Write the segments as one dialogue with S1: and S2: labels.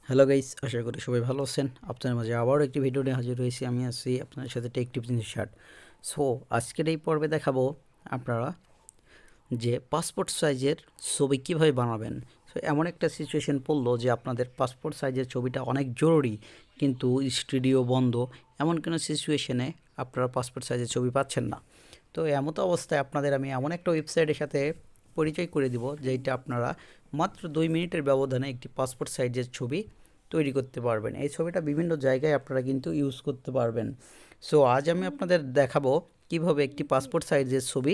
S1: Hello guys, আশা করি সবাই ভালো আছেন। আপনাদের মাঝে আবারও একটি ভিডিও নিয়ে হাজির হয়েছি। আমি আছি আপনাদের সাথে take tips in short. So আজকের এই পর্বে দেখাবো আপনারা যে পাসপোর্ট সাইজের ছবি কীভাবে বানাবেন। সো এমন একটা সিচুয়েশন পড়লো যে আপনাদের পাসপোর্ট সাইজের ছবিটা অনেক জরুরি, কিন্তু স্টুডিও বন্ধ। এমন কোনো সিচুয়েশনে আপনারা পাসপোর্ট সাইজের ছবি পাচ্ছেন না। তো এমতো অবস্থায় আপনাদের আমি এমন একটা ওয়েবসাইটের সাথে পরিচয় করে দিব, যেটা আপনারা মাত্র 2 মিনিটের ব্যবধানে একটি পাসপোর্ট সাইজের ছবি তৈরি করতে পারবেন। এই ছবিটা বিভিন্ন জায়গায় আপনারা কিন্তু ইউজ করতে পারবেন। সো আজ আমি আপনাদের দেখাবো কিভাবে একটি পাসপোর্ট সাইজের ছবি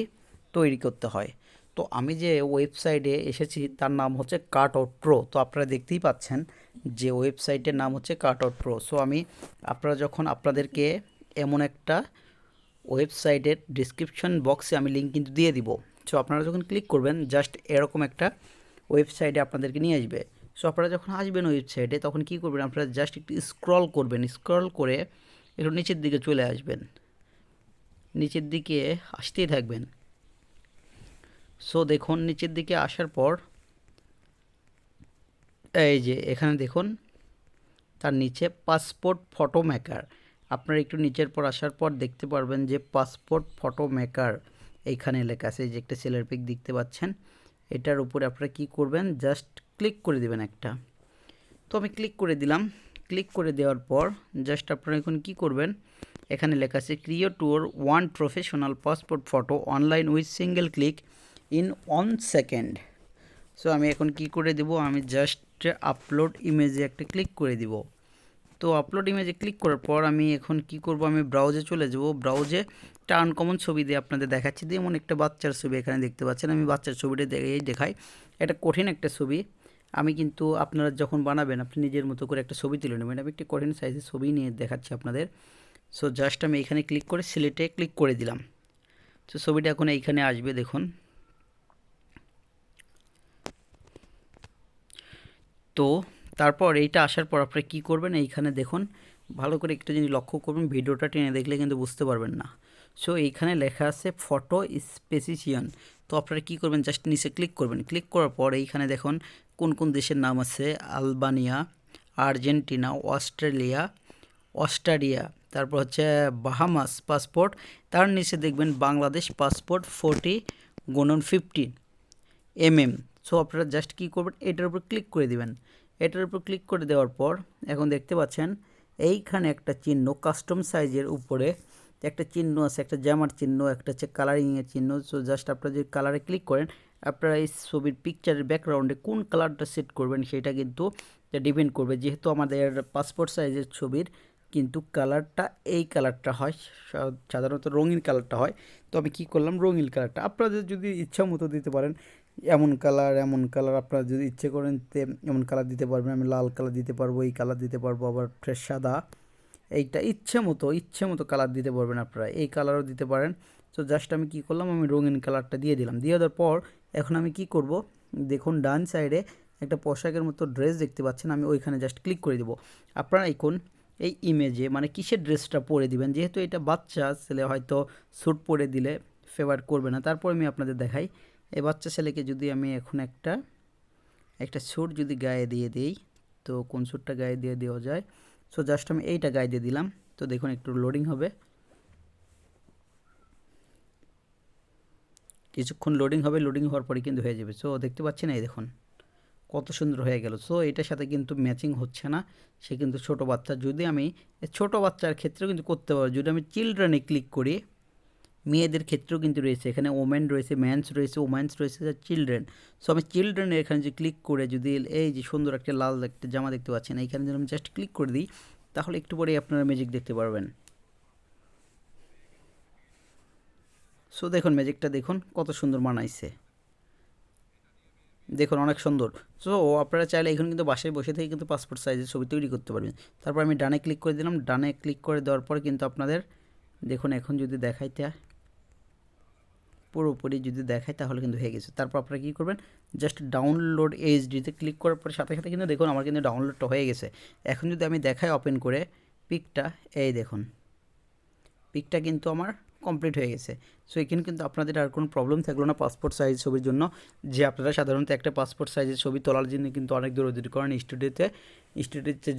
S1: তৈরি করতে হয়। তো আমি যে ওয়েবসাইটে এসেছি তার নাম হচ্ছে কাট আউট প্রো। তো আপনারা দেখতেই পাচ্ছেন যে ওয়েবসাইটের নাম হচ্ছে কাট আউট প্রো। সো আপনারা যখন আপনাদেরকে এমন একটা ওয়েবসাইটের ডিসক্রিপশন বক্সে আমি লিঙ্ক কিন্তু দিয়ে দিব। সো আপনারা যখন ক্লিক করবেন জাস্ট এরকম একটা ওয়েবসাইটে আপনাদেরকে নিয়ে আসবে। সো আপনারা যখন আসবেন ওয়েবসাইটে তখন কী করবেন, আপনারা জাস্ট একটু স্ক্রল করবেন, স্ক্রল করে একটু নিচের দিকে চলে আসবেন, নিচের দিকে আসতেই থাকবেন। সো দেখুন নিচের দিকে আসার পর এই যে এখানে দেখুন তার নিচে পাসপোর্ট ফটো মেকার। আপনারা একটু নিচের পর আসার পর দেখতে পারবেন যে পাসপোর্ট ফটো মেকার এইখানে লেখা আছে। যে একটা ছেলের পিক দেখতে পাচ্ছেন, এটার উপরে আপনারা কি করবেন, জাস্ট ক্লিক করে দেবেন একটা। তো আমি ক্লিক করে দিলাম। ক্লিক করে দেওয়ার পর জাস্ট আপনারা এখন কি করবেন, এখানে লেখা আছে create your one professional passport photo online with single click in 1 second. So আমি এখন কি করে দেব, আমি জাস্ট আপলোড ইমেজে একটা ক্লিক করে দিব। তো আপলোড ইমেজে ক্লিক করার পর আমি এখন কি করব, আমি ব্রাউজে চলে যাব। ব্রাউজে একটা আনকমন ছবি দিয়ে আপনাদের দেখাচ্ছি। দিয়ে এমন একটা বাচ্চার ছবি এখানে দেখতে পাচ্ছেন। আমি বাচ্চার ছবিটা দেখাই। এটা কঠিন একটা ছবি। আমি কিন্তু আপনারা যখন বানাবেন আপনি নিজের মতো করে একটা ছবি তুলে নেবেন। আমি একটি কঠিন সাইজের ছবি নিয়ে দেখাচ্ছি আপনাদের। সো জাস্ট আমি এখানে ক্লিক করে সিলেক্টে ক্লিক করে দিলাম। তো ছবিটা এখন এইখানে আসবে দেখুন। তো তারপর এইটা আসার পর আপনারা কী করবেন, এইখানে দেখুন ভালো করে একটা জিনিস লক্ষ্য করবেন, ভিডিওটা টেনে দেখলে কিন্তু বুঝতে পারবেন না। সো এইখানে লেখা আছে ফটো স্পেসিশিয়ান। তো আপনারা কী করবেন, জাস্ট নিচে ক্লিক করবেন। ক্লিক করার পর এইখানে দেখুন কোন কোন দেশের নাম আছে, আলবানিয়া, আর্জেন্টিনা, অস্ট্রেলিয়া, অস্ট্রেলিয়া, তারপর হচ্ছে বাহামাস পাসপোর্ট। তার নিচে দেখবেন Bangladesh passport 40x15 mm। So আপনারা জাস্ট কী করবেন, এটার উপর ক্লিক করে দিবেন। এটার উপর ক্লিক করে দেওয়ার পর এখন দেখতে পাচ্ছেন এইখানে একটা চিহ্ন কাস্টম সাইজের উপরে একটা চিহ্ন আছে, একটা জামার চিহ্ন, একটা হচ্ছে কালারিংয়ের চিহ্ন। সো জাস্ট আপনারা যে কালারে ক্লিক করেন, আপনারা এই ছবির পিকচারের ব্যাকগ্রাউন্ডে কোন কালারটা সেট করবেন সেটা কিন্তু ডিপেন্ড করবে। যেহেতু আমাদের পাসপোর্ট সাইজের ছবির কিন্তু কালারটা এই কালারটা হয়, সাধারণত রঙিন কালারটা হয়। তো আমি কী করলাম, রঙিন কালারটা আপনাদের যদি ইচ্ছা মতো দিতে পারেন। এমন কালার আপনারা যদি ইচ্ছে করেন এমন কালার দিতে পারবেন। আমি লাল কালার দিতে পারবো, এই কালার দিতে পারবো, আবার ফ্রেশ সাদা, এইটা ইচ্ছে মতো কালার দিতে পারবেন আপনারা, এই কালারও দিতে পারেন। তো জাস্ট আমি কি করলাম, আমি রঙিন কালারটা দিয়ে দিলাম। দিয়ে দেওয়ার পর এখন আমি কি করব, দেখুন ডান সাইডে একটা পোশাকের মতো ড্রেস দেখতে পাচ্ছেন, আমি ওইখানে জাস্ট ক্লিক করে দেবো। আপনারা এখন এই ইমেজে মানে কিসের ড্রেসটা পরে দিবেন, যেহেতু এটা বাচ্চা ছেলে হয়তো স্যুট পরে দিলে ফেভার করবে না। তারপর আমি আপনাদের দেখাই, এই বাচ্চা ছেলেকে যদি আমি এখন একটা স্যুট যদি গায়ে দিয়ে দিই, তো কোন স্যুটটা গায়ে দিয়ে দেওয়া যায়। সো জাস্ট আমি এইটা গায়ে দিয়ে দিলাম। তো দেখুন একটু লোডিং হবে, কিছুক্ষণ লোডিং হবে, লোডিং হওয়ার পরে কিন্তু হয়ে যাবে। সো দেখতে পাচ্ছেন এই দেখুন কত সুন্দর হয়ে গেল। সো এটার সাথে কিন্তু ম্যাচিং হচ্ছে না, সে কিন্তু ছোটো বাচ্চা। যদি আমি ছোটো বাচ্চার ক্ষেত্রেও কিন্তু করতে পারবো, যদি আমি চিলড্রেনে ক্লিক করি, মেয়েদের ক্ষেত্রেও কিন্তু রয়েছে, এখানে ওমেন রয়েছে, ম্যানস রয়েছে, ওম্যানস রয়েছে, চিলড্রেন। সো আমি চিলড্রেনের এখানে যে ক্লিক করে যদি এই যে সুন্দর একটা লাল একটা জামা দেখতে পাচ্ছেন, এইখানে যদি আমি জাস্ট ক্লিক করে দিই, তাহলে একটু পরেই আপনারা ম্যাজিক দেখতে পারবেন। সো দেখুন ম্যাজিকটা দেখুন কত সুন্দর মানাইছে, দেখুন অনেক সুন্দর। সো আপনারা চাইলে এখন কিন্তু বাসায় বসে থেকে কিন্তু পাসপোর্ট সাইজের ছবি তৈরি করতে পারবেন। তারপর আমি ডানে ক্লিক করে দিলাম। ডানে ক্লিক করে দেওয়ার পর কিন্তু আপনাদের দেখুন এখন যদি দেখাইতে পুরোপুরি যদি দেখায় তাহলে কিন্তু হয়ে গেছে। তারপর আপনারা কী করবেন, জাস্ট ডাউনলোড এইচডিতে ক্লিক করার পরে সাথে সাথে কিন্তু দেখুন আমার কিন্তু ডাউনলোডটা হয়ে গেছে। এখন যদি আমি দেখাই ওপেন করে পিকটা, এই দেখুন পিকটা কিন্তু আমার কমপ্লিট হয়ে গেছে। সো এখানে কিন্তু আপনাদের আর কোনো প্রবলেম থাকলো না পাসপোর্ট সাইজ ছবির জন্য, যে আপনারা সাধারণত একটা পাসপোর্ট সাইজের ছবি তোলার জন্য কিন্তু অনেক দৌড়াদৌড়ি করেন স্টুডিওতে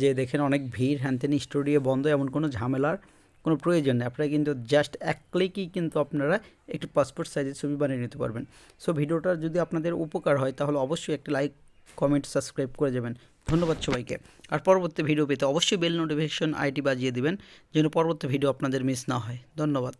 S1: যে দেখেন অনেক ভিড়, হ্যানতেন স্টুডিও বন্ধ, এমন কোনো ঝামেলার কোনো প্রয়োজন নেই। আপনারা কিন্তু জাস্ট এক ক্লিকই কিন্তু আপনারা একটি পাসপোর্ট সাইজের ছবি বানিয়ে নিতে পারবেন। সো ভিডিওটা যদি আপনাদের উপকার হয় তাহলে অবশ্যই একটা লাইক, কমেন্ট, সাবস্ক্রাইব করে যাবেন। ধন্যবাদ সবাইকে। আর পরবর্তী ভিডিও পেতে অবশ্যই বেল নোটিফিকেশন আইটি বাজিয়ে দিবেন যেন পরবর্তী ভিডিও আপনাদের মিস না হয়। ধন্যবাদ।